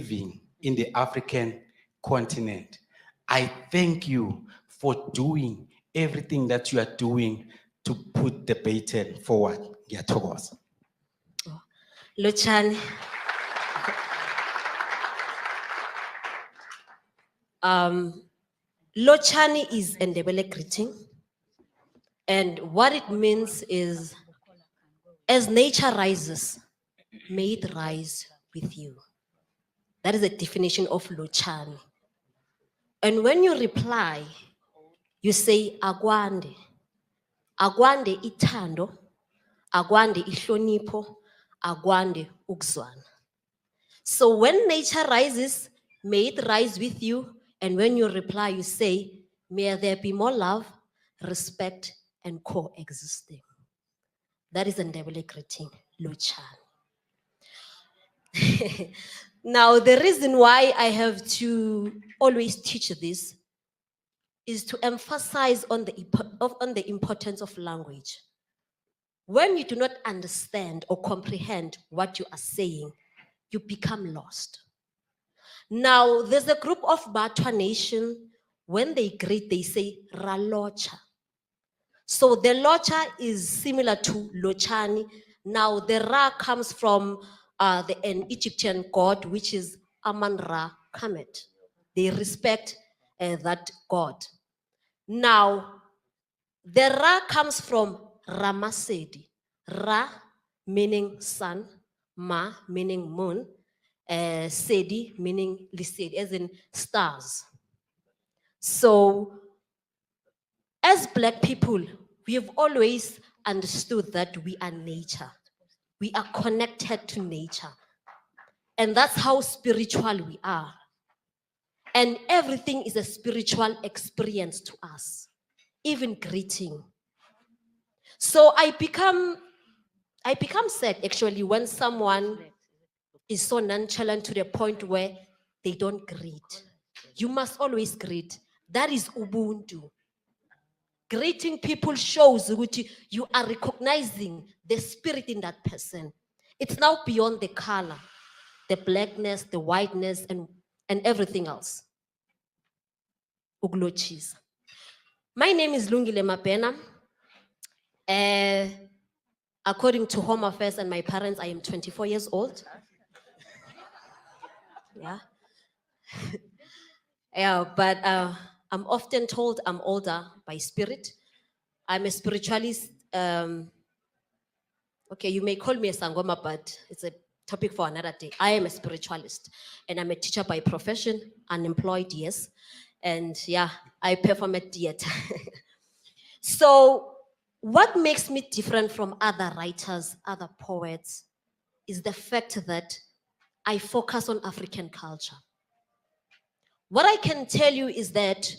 living in the African continent. I thank you for doing everything that you are doing to put the battle forward. Ngiyathokoza. Lotshani. Lotshani is Ndebele greeting. And what it means is, as nature rises, may it rise with you. That is the definition of Lotshani. And when you reply, you say, Agwande. Agwande ithando, agwande ihlonipho, agwande ukuzwana. So when nature rises, may it rise with you. And when you reply, you say, may there be more love, respect, and coexisting. That is Ndebele greeting, Lotshani. Now, the reason why I have to always teach this is to emphasize on the importance of language. When you do not understand or comprehend what you are saying, you become lost. Now, there's a group of Batwa nation, when they greet, they say Ralocha. So the Locha is similar to Lotshani. Now, the Ra comes from an Egyptian god, which is Aman-Ra Kamet. They respect that god. Now, the Ra comes from Ramasedi. Ra meaning sun, Ma meaning moon, Sedi meaning Lisedi, as in stars. So, as Black people, we have always understood that we are nature. We are connected to nature. And that's how spiritual we are. And everything is a spiritual experience to us, even greeting. So I become sad actually when someone is so nonchalant to the point where they don't greet. You must always greet. That is Ubuntu. Greeting people shows that you are recognizing the spirit in that person. It's now beyond the color, the blackness, the whiteness, and everything else. Uglochis. My name is Lungile Mapena. According to Home Affairs and my parents, I am 24 years old. Yeah. Yeah, but I'm often told I'm older by spirit. I'm a spiritualist. Okay, you may call me a Sangoma, but it's a topic for another day. I am a spiritualist, and I'm a teacher by profession, unemployed, yes. And yeah, I perform at theater. So what makes me different from other writers, other poets, is the fact that I focus on African culture. What I can tell you is that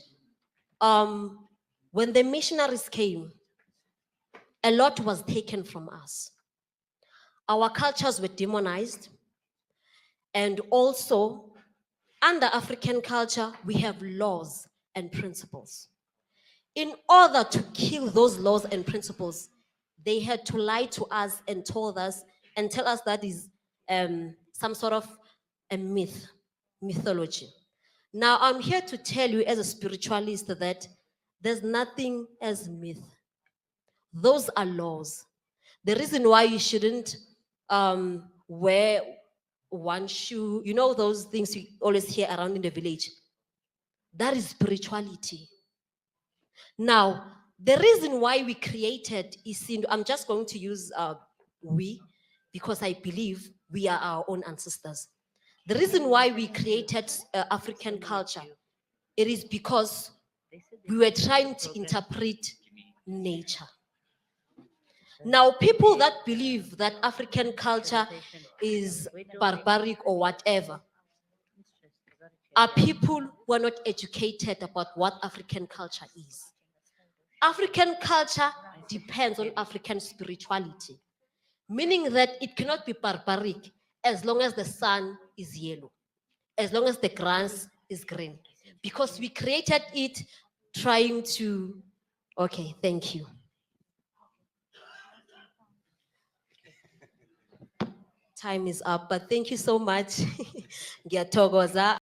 when the missionaries came, a lot was taken from us. Our cultures were demonized, and also under African culture, we have laws and principles. In order to kill those laws and principles, they had to lie to us and tell us that is some sort of a mythology. Now, I'm here to tell you as a spiritualist that there's nothing as myth. Those are laws. The reason why you shouldn't wear one shoe, you know those things you always hear around in the village, that is spirituality. Now, the reason why we created IsiNdebele, I'm just going to use we, because I believe we are our own ancestors. The reason why we created African culture, it is because we were trying to interpret nature. Now, people that believe that African culture is barbaric or whatever are people who are not educated about what African culture is. African culture depends on African spirituality, meaning that it cannot be barbaric as long as the sun is yellow, as long as the grass is green, because we created it trying to, okay, thank you. Time is up, but thank you so much. Ngiyathokoza.